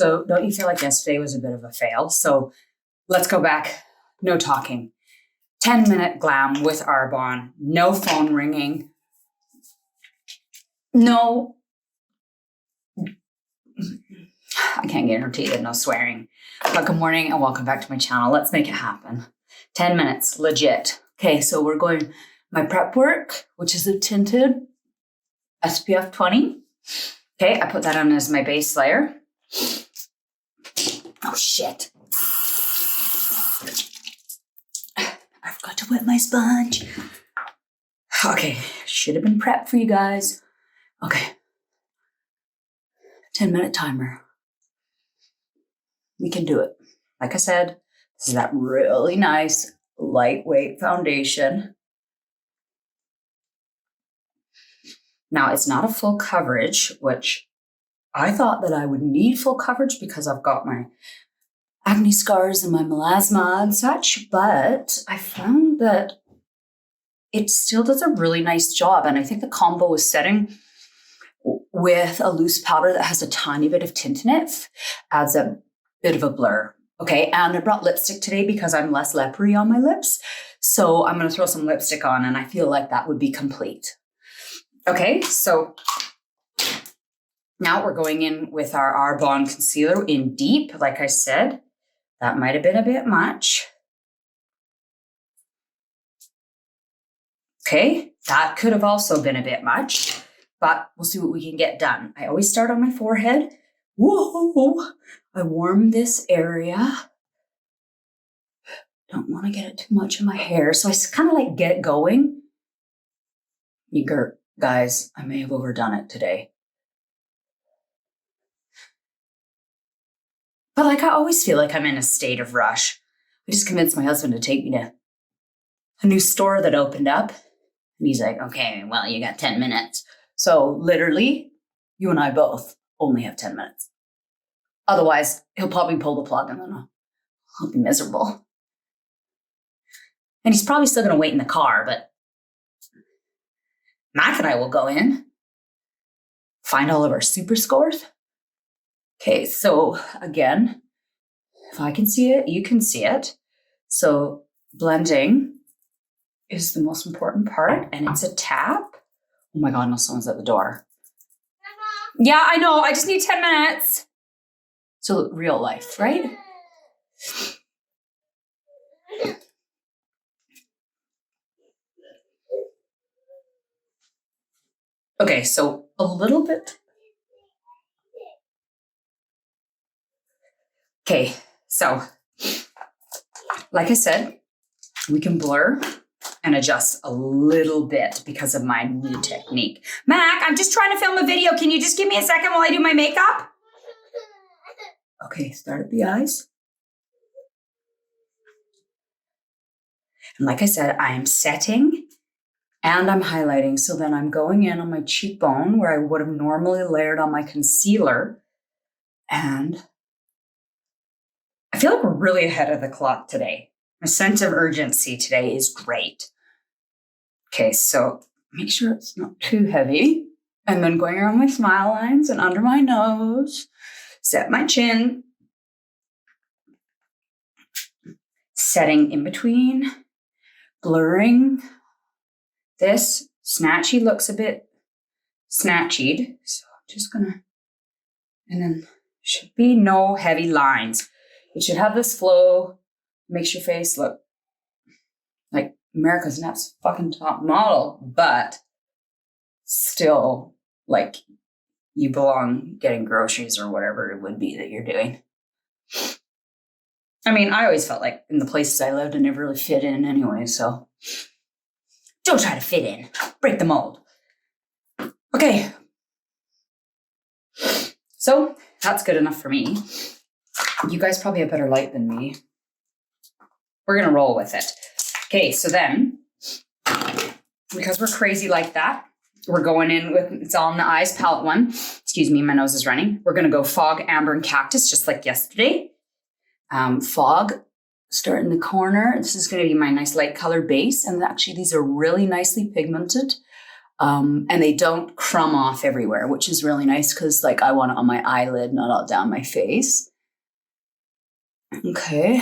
So don't you feel like yesterday was a bit of a fail? So let's go back. No talking. 10-minute glam with Arbonne. No phone ringing. No. I can't guarantee that no swearing. But good morning and welcome back to my channel. Let's make it happen. 10 minutes, legit. Okay, so we're going my Prepwork, which is a tinted SPF 20. Okay, I put that on as my base layer. Oh shit. I forgot to wet my sponge. Okay, should have been prepped for you guys. Okay. 10-minute timer. We can do it. Like I said, this is that really nice, lightweight foundation. Now, it's not a full coverage, which I thought that I would need full coverage because I've got my acne scars and my melasma and such, but I found that it still does a really nice job. And I think the combo is setting with a loose powder that has a tiny bit of tint in it adds a bit of a blur. Okay, and I brought lipstick today because I'm less leathery on my lips. So I'm going to throw some lipstick on and I feel like that would be complete. Okay, so now we're going in with our Arbonne concealer in deep. Like I said, that might have been a bit much. Okay, that could have also been a bit much, but we'll see what we can get done. I always start on my forehead. Whoa, I warm this area. Don't want to get it too much in my hair, so I kind of like get it going. Guys, I may have overdone it today. But like I always feel like I'm in a state of rush. I just convinced my husband to take me to a new store that opened up. And he's like, okay, well, you got 10 minutes. So literally, you and I both only have 10 minutes. Otherwise, he'll probably pull the plug and then I'll be miserable. And he's probably still going to wait in the car, but Mac and I will go in, find all of our super scores. Okay, so again, if I can see it, you can see it. So blending is the most important part, and it's a tap. Oh my God, no, someone's at the door. Mama. Yeah, I know, I just need 10 minutes. So real life, right? Okay, so a little bit. Okay, so like I said, we can blur and adjust a little bit because of my new technique. Mac, I'm just trying to film a video. Can you just give me a second while I do my makeup? Okay, start at the eyes. And like I said, I am setting and I'm highlighting. So then I'm going in on my cheekbone where I would have normally layered on my concealer. And I feel like we're really ahead of the clock today. My sense of urgency today is great. Okay, so make sure it's not too heavy. And then going around my smile lines and under my nose, set my chin. Setting in between, blurring. This snatchy looks a bit snatchied. So I'm just gonna, and then should be no heavy lines. It should have this flow, makes your face look like America's Next fucking top model, but still like you belong getting groceries or whatever it would be that you're doing. I mean, I always felt like in the places I lived, I never really fit in anyway, so don't try to fit in. Break the mold. Okay. So that's good enough for me. You guys probably have better light than me. We're going to roll with it. Okay, so then, because we're crazy like that, we're going in with, it's all in the eyes, palette one. Excuse me, my nose is running. We're going to go Fog, Amber, and Cactus, just like yesterday. Fog, start in the corner. This is going to be my nice light color base. And actually, these are really nicely pigmented. And they don't crumb off everywhere, which is really nice because like I want it on my eyelid, not all down my face. Okay.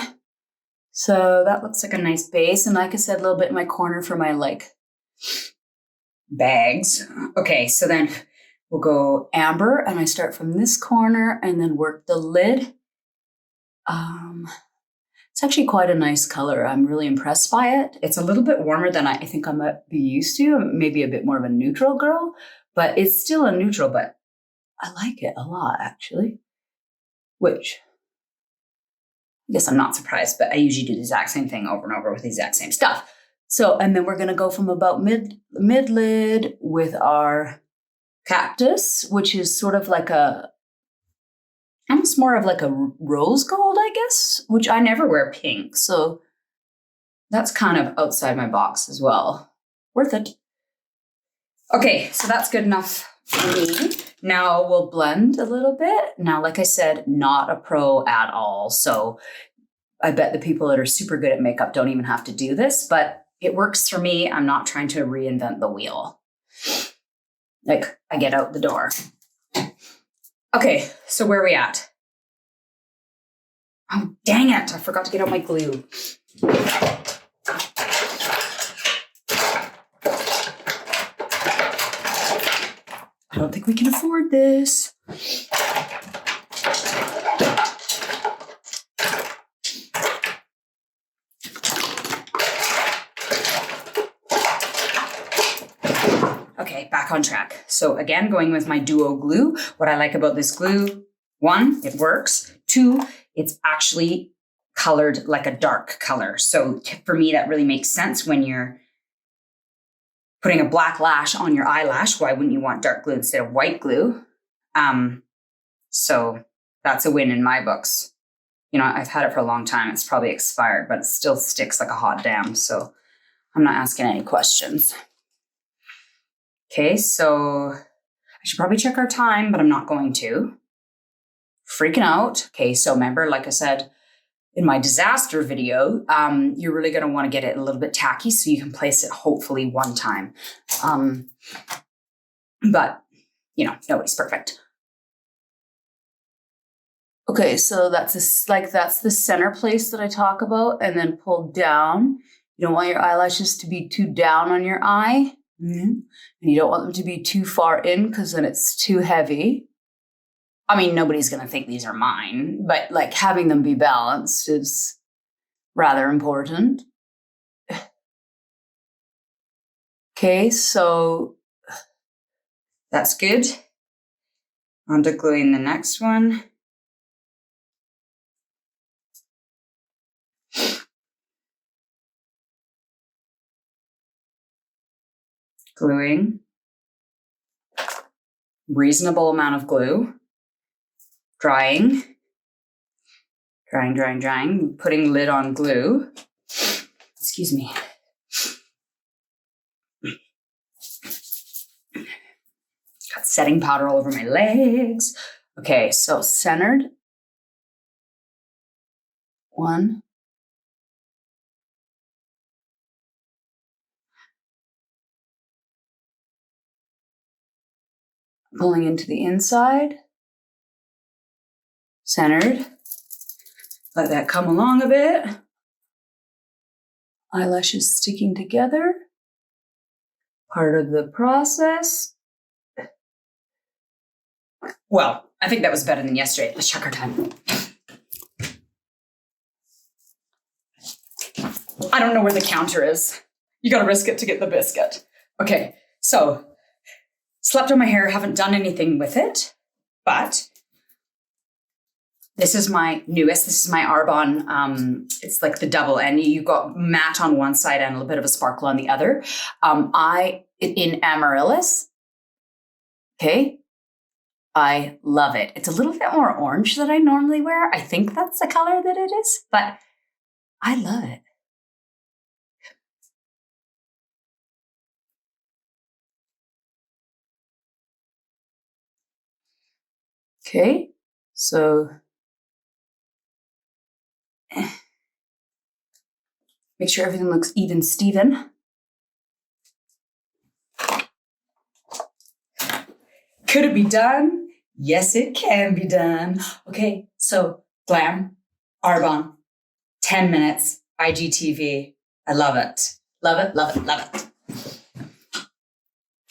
So that looks like a nice base. And like I said, a little bit in my corner for my like bags. Okay, so then we'll go amber and I start from this corner and then work the lid. It's actually quite a nice color. I'm really impressed by it. It's a little bit warmer than I think I might be used to. Maybe a bit more of a neutral girl, but it's still a neutral, but I like it a lot actually, which I guess I'm not surprised, but I usually do the exact same thing over and over with the exact same stuff. So, and then we're going to go from about mid lid with our cactus, which is sort of like almost more of like a rose gold, I guess, which I never wear pink. So that's kind of outside my box as well. Worth it. Okay, so that's good enough for me. Now we'll blend a little bit. Now, like I said, not a pro at all. So I bet the people that are super good at makeup don't even have to do this, but it works for me. I'm not trying to reinvent the wheel. Like I get out the door. Okay, so where are we at? Oh, dang it. I forgot to get out my glue. I don't think we can afford this. Okay, back on track. So again, going with my duo glue. What I like about this glue, 1, it works. 2, it's actually colored like a dark color. So for me, that really makes sense when you're putting a black lash on your eyelash. Why wouldn't you want dark glue instead of white glue? So that's a win in my books. You know, I've had it for a long time. It's probably expired, but it still sticks like a hot damn. So I'm not asking any questions. Okay, so I should probably check our time, but I'm not going to. Freaking out. Okay, so remember, like I said in my disaster video, you're really going to want to get it a little bit tacky so you can place it hopefully one time. But, you know, nobody's perfect. Okay, so that's the center place that I talk about, and then pull down. You don't want your eyelashes to be too down on your eye. And you don't want them to be too far in because then it's too heavy. I mean, nobody's going to think these are mine, but like having them be balanced is rather important. Okay, so that's good. On to gluing the next one. Gluing. Reasonable amount of glue. Drying. Drying. Putting lid on glue. Excuse me. Got setting powder all over my legs. Okay, so centered. 1. Pulling into the inside. Centered. Let that come along a bit. Eyelashes sticking together. Part of the process. Well, I think that was better than yesterday. Let's check our time. I don't know where the counter is. You got to risk it to get the biscuit. Okay, so slept on my hair, haven't done anything with it, but this is my newest. This is my Arbonne. It's like the double, and you got matte on one side and a little bit of a sparkle on the other. In Amaryllis. Okay, I love it. It's a little bit more orange than I normally wear. I think that's the color that it is, but I love it. Okay, so make sure everything looks even Steven. Could it be done? Yes, it can be done. Okay, so Glam, Arbonne, 10 minutes, IGTV. I love it. Love it, love it, love it.